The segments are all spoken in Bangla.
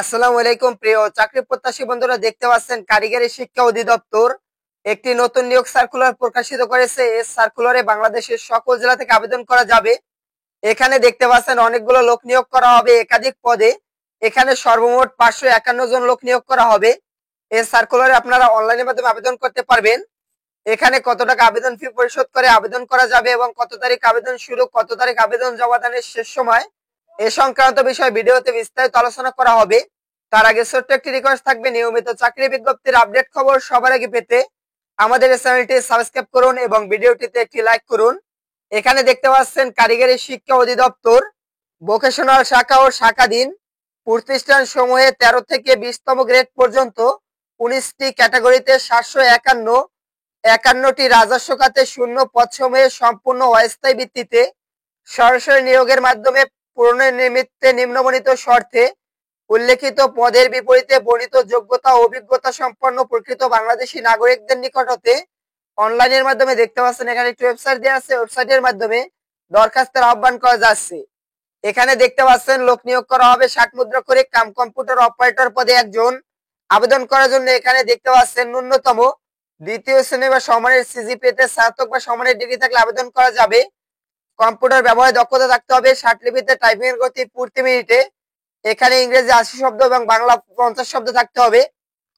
আসসালামু আলাইকুম প্রিয় চাকরি প্রত্যাশী বন্ধুরা, দেখতে পাচ্ছেন কারিগরি শিক্ষা অধিদপ্তর একটি নতুন নিয়োগ সার্কুলার প্রকাশিত করেছে। এই সার্কুলারে বাংলাদেশের সকল জেলা থেকে আবেদন করা যাবে। এখানে দেখতে পাচ্ছেন অনেকগুলো লোক নিয়োগ করা হবে একাধিক পদে। এখানে সর্বমোট 551 জন লোক নিয়োগ করা হবে। এই সার্কুলারে আপনারা অনলাইনের মাধ্যমে আবেদন করতে পারবেন। এখানে কত টাকা আবেদন ফি পরিশোধ করে আবেদন করা যাবে এবং কত তারিখ আবেদন শুরু, কত তারিখ আবেদন জমা দানের শেষ সময়, এ সংক্রান্ত বিষয় ভিডিওতে বিস্তারিত আলোচনা করা হবে। তার আগে ছোট্ট একটি রিকোয়েস্ট থাকবে, নিয়মিত চাকরি বিজ্ঞপ্তির আপডেট খবর সবার আগে পেতে আমাদের এই চ্যানেলটি সাবস্ক্রাইব করুন এবং ভিডিওটিতে একটি লাইক করুন। এখানে দেখতে পাচ্ছেন কারিগরি শিক্ষা অধিদপ্তর ভোকেশনাল শাখা ও শাখাধীন প্রতিষ্ঠান সমূহে 13 থেকে 20তম গ্রেড পর্যন্ত 19টি ক্যাটাগরিতে 751টি রাজস্ব খাতে শূন্য পদ সমূহে সম্পূর্ণ অস্থায়ী ভিত্তিতে সরাসরি নিয়োগের মাধ্যমে পূরণের নিমিত্তে নিম্নবর্ণিত শর্তে উল্লেখিত পদের বিপরীতে বর্ণিত যোগ্যতা ও অভিজ্ঞতা সম্পন্ন প্রকৃত বাংলাদেশী নাগরিকদের নিকট হতে অনলাইনের মাধ্যমে, দেখতে পাচ্ছেন এখানে একটি ওয়েবসাইট দেওয়া আছে, ওয়েবসাইটের মাধ্যমে দরখাস্তের আহ্বান করা যাচ্ছে। এখানে দেখতে পাচ্ছেন লোক নিয়োগ করা হবে 60 মুদ্রাক্ষরিক কাম কম্পিউটার অপারেটর পদে একজন। আবেদন করার জন্য এখানে দেখতে পাচ্ছেন ন্যূনতম দ্বিতীয় শ্রেণী বা সমানের সিজিপিএতে স্নাতক বা সমানের ডিগ্রি থাকলে আবেদন করা যাবে। কম্পিউটার ব্যবহারে দক্ষতা থাকতে হবে। লিপিতে টাইপিং এর গতি প্রতি মিনিটে এখানে ইংরেজি 80 শব্দ এবং বাংলা 50 শব্দ থাকতে হবে।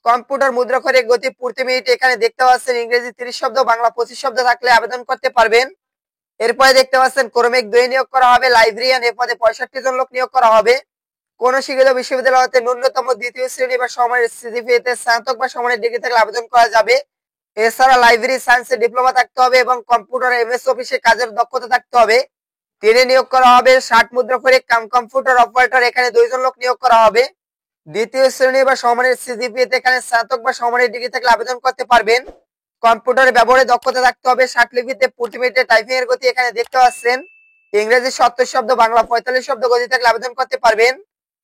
কম্পিউটার মুদ্রাক্ষরের গতি প্রতি মিনিটে এখানে দেখতে পাচ্ছেন ইংরেজি 30 শব্দ, বাংলা 25 শব্দ থাকলে আবেদন করতে পারবেন। এরপরে দেখতে পাচ্ছেন ক্রমিক 2 নিয়োগ করা হবে লাইব্রেরিয়ান, এ পদে 65 জন লোক নিয়োগ করা হবে। কোন শিক্ষিত বিশ্ববিদ্যালয় হতে ন্যূনতম দ্বিতীয় শ্রেণী বা সমানের সিজিপিএতে স্নাতক বা সমানের ডিগ্রি থাকলে আবেদন করা যাবে। এছাড়া লাইব্রেরি সায়েন্সে ডিপ্লোমা থাকতে হবে এবং কম্পিউটার এমএস অফিসে কাজের দক্ষতা থাকতে হবে। তিনি নিয়োগ করা হবে 60 মুদ্রাক্ষরিক কাম কম্পিউটার অপারেটর, এখানে 2 জন লোক নিয়োগ করা হবে। দ্বিতীয় শ্রেণী বা সমানের সিজিপিএতে এখানে স্নাতক বা সমানের ডিগ্রি থাকলে আবেদন করতে পারবেন। কম্পিউটার ব্যবহারে দক্ষতা থাকতে হবে। লিপিতে প্রতি মিনিটে টাইপিং এর গতি এখানে দেখতে পাচ্ছেন ইংরেজি 70 শব্দ, বাংলা 45 শব্দ গতি থাকলে আবেদন করতে পারবেন।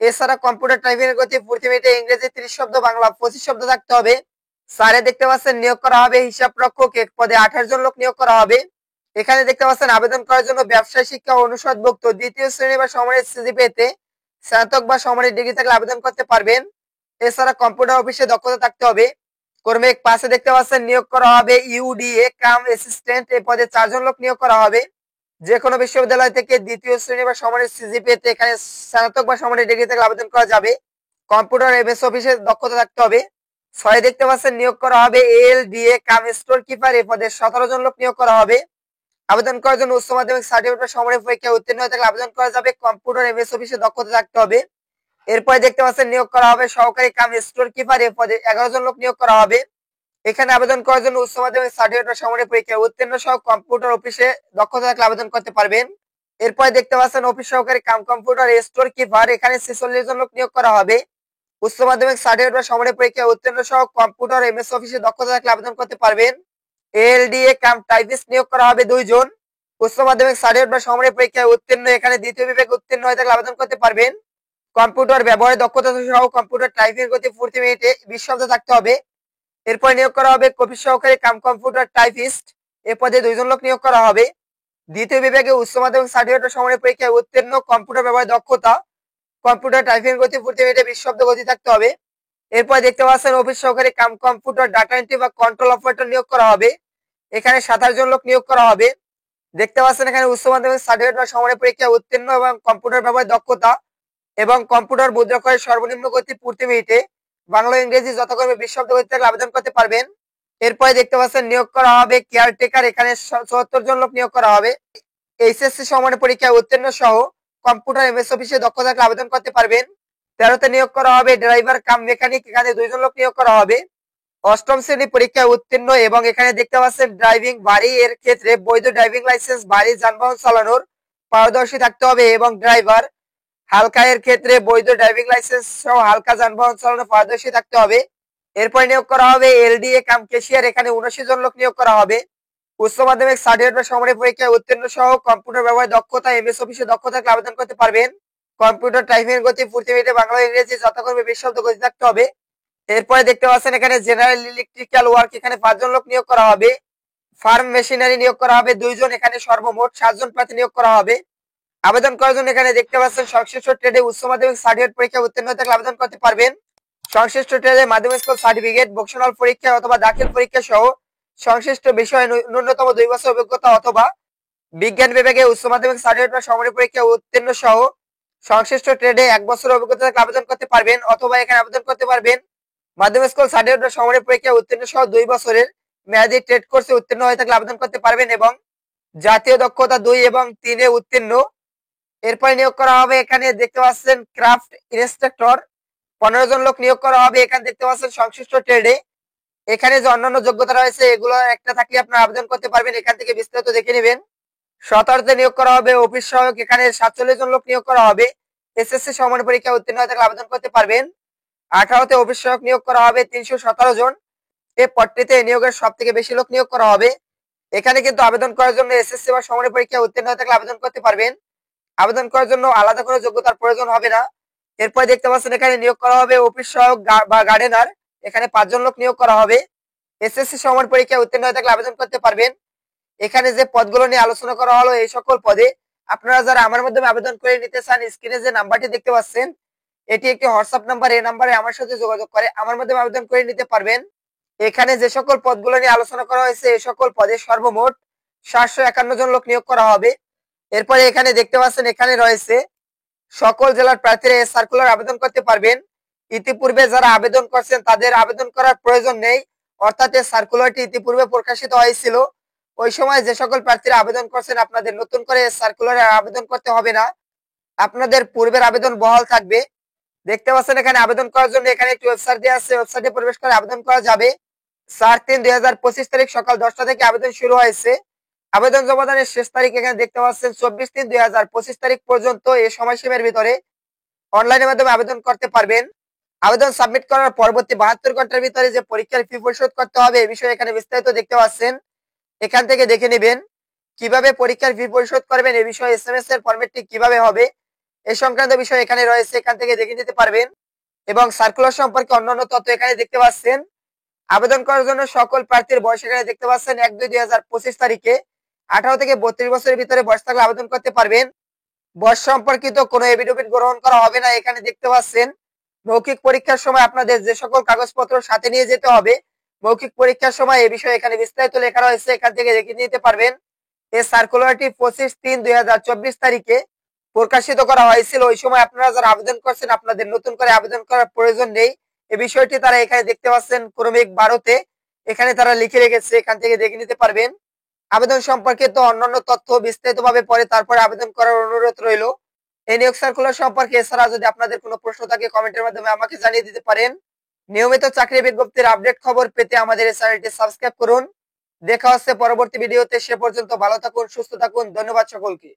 এছাড়া কম্পিউটার টাইপিং এর গতি প্রতি মিনিটে ইংরেজি 30 শব্দ, বাংলা 25 শব্দ থাকতে হবে। স্যারে দেখতে পাচ্ছেন নিয়োগ করা হবে হিসাব রক্ষক, এক পদে 28 জন লোক নিয়োগ করা হবে। এখানে দেখতে পাচ্ছেন আবেদন করার জন্য ব্যবসায় শিক্ষা অনুষদভুক্ত দ্বিতীয় শ্রেণী বা সমানের সিজিপিএতে স্নাতক বা সমানের ডিগ্রি থাকলে আবেদন করতে পারবেন। এছাড়া কম্পিউটার অফিসে দক্ষতা থাকতে হবে। কর্মিক পাশে দেখতে পাচ্ছেন নিয়োগ করা হবে ইউডিএ কাম অ্যাসিস্ট্যান্ট, এই পদে 4 জন লোক নিয়োগ করা হবে। যে কোনো বিশ্ববিদ্যালয় থেকে দ্বিতীয় শ্রেণী বা সমানের সিজিপিএতে এখানে স্নাতক বা সমানের ডিগ্রি থাকলে আবেদন করা যাবে। কম্পিউটার এমএস অফিসে দক্ষতা থাকতে হবে। 6 দেখতে পাচ্ছেন নিয়োগ করা হবে এলডিএ কাম স্টোর কিপার, এই পদে 17 জন লোক নিয়োগ করা হবে। আবেদন করার জন্য উচ্চ মাধ্যমিক সার্টিফিকেট বা সমানের পরীক্ষায় উত্তীর্ণ হয়ে থাকলে আবেদন করা যাবে। কম্পিউটার এমএস অফিসে দক্ষতা থাকতে হবে। এরপরে দেখতে পাচ্ছেন নিয়োগ করা হবে সহকারী কাম স্টোর কিপার, এই পদে 11 জন লোক নিয়োগ করা হবে। এখানে আবেদন করার জন্য উচ্চ মাধ্যমিক সার্টিফিকেট বা সমানের পরীক্ষায় উত্তীর্ণ সহ কম্পিউটার অফিসে দক্ষতা থাকলে আবেদন করতে পারবেন। এরপরে দেখতে পাচ্ছেন অফিস সহকারী কাম কম্পিউটার স্টোর কিপার, এখানে 46 জন লোক নিয়োগ করা হবে। উচ্চ মাধ্যমিক সার্টিফিকেট বা সমানের পরীক্ষায় উত্তীর্ণ সহ কম্পিউটার এমএস অফিসে দক্ষতা থাকলে আবেদন করতে পারবেন। এলডিএ কাম টাইপিস্ট নিয়োগ করা হবে 2 জন। উচ্চ মাধ্যমিক সার্টিফিকেট বা সমানের পরীক্ষায় উত্তীর্ণ, এখানে দ্বিতীয় বিভাগে উত্তীর্ণ হয়ে থাকলে আবেদন করতে পারবেন। কম্পিউটার ব্যবহারে দক্ষতা সহ কম্পিউটার টাইপিং গতি প্রতি মিনিটে 20 শব্দ থাকতে হবে। এরপর নিয়োগ করা হবে কফি সহকারী কাম কম্পিউটার টাইপিস্ট, এ পদে 2 জন লোক নিয়োগ করা হবে। দ্বিতীয় বিভাগে উচ্চ মাধ্যমিক সার্টিফিকেট সমানের পরীক্ষায় উত্তীর্ণ, কম্পিউটার ব্যবহারে দক্ষতা, কম্পিউটার টাইপিং গতি প্রতি মিনিটে 20 শব্দ গতি থাকতে হবে। এরপর দেখতে পাচ্ছেন অফিস সহকারী কাম কম্পিউটার ডাটা এন্ট্রি বা কন্ট্রোল অপারেটর নিয়োগ করা হবে। এখানে 27 জন লোক নিয়োগ করা হবে। দেখতে পাচ্ছেন এখানে উচ্চ মাধ্যমিক সার্টিফিকেট বা সমানের পরীক্ষায় উত্তীর্ণ এবং কম্পিউটার ব্যবহারে দক্ষতা এবং কম্পিউটার মুদ্রাক্ষরের সর্বনিম্ন গতি প্রতি মিনিটে বাংলা ইংরেজি যথাক্রমে 20 শব্দ গতি থাকলে আবেদন করতে পারবেন। এরপরে দেখতে পাচ্ছেন নিয়োগ করা হবে কেয়ারটেকার, এখানে 74 জন লোক নিয়োগ করা হবে। এইচএসসি সমানের পরীক্ষায় উত্তীর্ণ সহ কম্পিউটার এমএস অফিসে দক্ষতা থাকলে আবেদন করতে পারবেন। 13তে নিয়োগ করা হবে ড্রাইভার কাম মেকানিক, এখানে 2 জন লোক নিয়োগ করা হবে। অষ্টম শ্রেণী পরীক্ষায় উত্তীর্ণ এবং এখানে দেখতে পাচ্ছেন ড্রাইভিং ভারী এর ক্ষেত্রে বৈধ ড্রাইভিং লাইসেন্স ভারী যানবাহন চালানোর পারদর্শী থাকতে হবে এবং ড্রাইভার হালকা এর ক্ষেত্রে বৈধ ড্রাইভিং লাইসেন্স সহ হালকা যানবাহন চালানোর পারদর্শী থাকতে হবে। এরপরে নিয়োগ করা হবে এলডিএ কাম ক্যাশিয়ার, এখানে 79 জন লোক নিয়োগ করা হবে। উচ্চ মাধ্যমিক সার্টিফিকেট বা সমানের পরীক্ষায় উত্তীর্ণ সহ কম্পিউটার ব্যবহারে দক্ষতা এমএস অফিসে দক্ষতা থাকলে আবেদন করতে পারবেন। কম্পিউটার টাইপিং গতি প্রতি মিনিটে বাংলা ইংরেজি যথাক্রমে 20 শব্দ গতি থাকতে হবে। এরপরে দেখতে পাচ্ছেন এখানে জেনারেল ইলেকট্রিক্যাল ওয়ার্ক, এখানে 5 জন লোক নিয়োগ করা হবে। ফার্ম মেশিনারি নিয়োগ করা হবে 2 জন, এখানে সর্বমোট 7 জন প্রার্থী নিয়োগ করা হবে। আবেদন করার জন্য এখানে দেখতে পাচ্ছেন সংশ্লিষ্ট ট্রেডে উচ্চ মাধ্যমিক সার্টিফিকেট পরীক্ষা উত্তীর্ণ হয়ে থাকলে আবেদন করতে পারবেন। সংশ্লিষ্ট ট্রেডে মাধ্যমিক স্কুল সার্টিফিকেট, ভোকেশনাল পরীক্ষা অথবা দাখিল পরীক্ষা সহ সংশ্লিষ্ট বিষয়ে ন্যূনতম 2 বছর অভিজ্ঞতা অথবা বিজ্ঞান বিভাগে উচ্চ মাধ্যমিক সার্টিফিকেট বা সমমানের পরীক্ষা উত্তীর্ণ সহ সংশ্লিষ্ট ট্রেডে 1 বছর অভিজ্ঞতা থাকলে আবেদন করতে পারবেন। অথবা এখানে আবেদন করতে পারবেন মাধ্যমিক স্কুল সার্টিফিকেট বা সমমানের পরীক্ষা উত্তীর্ণ সহ 2 বছরের মেয়াদী ট্রেড কোর্সে উত্তীর্ণ হয়ে থাকলে আবেদন করতে পারবেন এবং জাতীয় দক্ষতা 2 এবং 3 এ উত্তীর্ণ। এরপরে নিয়োগ করা হবে, এখানে দেখতে পাচ্ছেন ক্রাফট ইন্সট্রাক্টর 15 জন লোক নিয়োগ করা হবে। এখানে দেখতে পাচ্ছেন সংশ্লিষ্ট ট্রেডে এখানে যে অন্যান্য যোগ্যতা রয়েছে এগুলো একটা থাকলে আপনারা আবেদন করতে পারবেন। এখান থেকে বিস্তারিত দেখে নেবেন। 17তে নিয়োগ করা হবে অফিস সহায়ক, এখানে 47 জন লোক নিয়োগ করা হবে। এসএসসি সমমানের পরীক্ষা উত্তীর্ণ হয়ে থাকলে আবেদন করতে পারবেন। 18তে অফিস সহায়ক নিয়োগ করা হবে 317 জন। এই পদটিতে নিয়োগের সব থেকে বেশি লোক নিয়োগ করা হবে। এখানে কিন্তু আবেদন করার জন্য এসএসসি বা সমমানের পরীক্ষা উত্তীর্ণ হয়ে থাকলে আবেদন করতে পারবেন। আবেদন করার জন্য আলাদা করে যোগ্যতার প্রয়োজন হবে না। এরপর দেখতে পাচ্ছেন এখানে নিয়োগ করা হবে অফিস সহায়ক বা গার্ডেনার, এখানে 5 জন লোক নিয়োগ করা হবে। এসএসসি সমমানের পরীক্ষা উত্তীর্ণ হয়ে থাকলে আবেদন করতে পারবেন। এখানে যে পদগুলো নিয়ে আলোচনা করা হলো এই সকল পদে আপনারা যারা আমার মাধ্যমে আবেদন করে নিতে চান, স্ক্রিনে যে নাম্বারটি দেখতে পাচ্ছেন এটি একটি হোয়াটসঅ্যাপ নাম্বার, এই নাম্বারে আমার সাথে যোগাযোগ করে আমার মাধ্যমে আবেদন করে নিতে পারবেন। এখানে যে সকল পদগুলো নিয়ে আলোচনা করা হয়েছে এই সকল পদে সর্বমোট 751 জন লোক নিয়োগ করা হবে। এরপরে এখানে দেখতে পাচ্ছেন এখানে রয়েছে সকল জেলার প্রার্থীরা এই সার্কুলার আবেদন করতে পারবেন। ইতিপূর্বে যারা আবেদন করছেন তাদের আবেদন করার প্রয়োজন নেই, অর্থাৎ এই সার্কুলারটি ইতিপূর্বে প্রকাশিত হয়েছিল। ওই সময় যে সকল প্রার্থীরা আবেদন করছেন আপনাদের নতুন করে সার্কুলারে আবেদন করতে হবে না, আপনাদের পূর্বের আবেদন বহাল থাকবে। দেখতে পাচ্ছেন এখানে আবেদন করার জন্য এখানে একটি ওয়েবসাইট দেওয়া আছে, ওয়েবসাইটে প্রবেশ করে আবেদন করা যাবে। 4/3/2025 তারিখ সকাল 10টা থেকে আবেদন শুরু হয়েছে। আবেদন জমাদানের শেষ তারিখ এখানে দেখতে পাচ্ছেন 24/3/2025 তারিখ পর্যন্ত। এই সময়সীমার ভিতরে অনলাইনের মাধ্যমে আবেদন করতে পারবেন। আবেদন সাবমিট করার পরবর্তী 72 ঘন্টার ভিতরে যে পরীক্ষার ফি পরিশোধ করতে হবে এই বিষয়ে এখানে বিস্তারিত দেখতে পাচ্ছেন। এখান থেকে দেখে নেবেন কিভাবে পরীক্ষার ফি পরিশোধ করবেন, এই বিষয়ে এসএমএস এর ফরম্যাটটি কিভাবে হবে এই সংক্রান্ত বিষয় এখানে রয়েছে, এখান থেকে দেখে নিতে পারবেন। এবং সার্কুলার সম্পর্কে অন্যান্য তথ্য এখানে দেখতে পাচ্ছেন। আবেদন করার জন্য সকল প্রার্থীর বয়স এখানে দেখতে পাচ্ছেন 1/2/2025 তারিখে 18 থেকে 32 বছরের ভিতরে বয়স থাকলে আবেদন করতে পারবেন। বয়স সম্পর্কিত কোনো এফিডেভিট গ্রহণ করা হবে না। এখানে দেখতে পাচ্ছেন মৌখিক পরীক্ষার সময় আপনাদের যে সকল কাগজপত্র সাথে নিয়ে যেতে হবে মৌখিক পরীক্ষার সময় এই বিষয়ে এখানে বিস্তারিত লেখা রয়েছে, এখান থেকে দেখে নিতে পারবেন। এই সার্কুলারটি 25/3/2024 তারিখে প্রকাশিত করা হয়েছিল। ওই সময় আপনারা যারা আবেদন করছেন আপনাদের নতুন করে আবেদন করার প্রয়োজন নেই, এই বিষয়টি তারা এখানে দেখতে পাচ্ছেন ক্রমিক 12তে এখানে তারা লিখে রেখেছে, এখান থেকে দেখে নিতে পারবেন। আবেদন সম্পর্কিত অন্যান্য তথ্য বিস্তারিতভাবে পরে তারপরে আবেদন করার অনুরোধ রইল। এই নিয়োগ সার্কুলার সম্পর্কে এছাড়া যদি আপনাদের কোনো প্রশ্ন থাকে কমেন্টের মাধ্যমে আমাকে জানিয়ে দিতে পারেন। নিয়মিত চাকরি বিজ্ঞপ্তির আপডেট খবর পেতে আমাদের এই চ্যানেলটি সাবস্ক্রাইব করুন। দেখা হচ্ছে পরবর্তী ভিডিওতে, সে পর্যন্ত ভালো থাকুন, সুস্থ থাকুন। ধন্যবাদ সকলকে।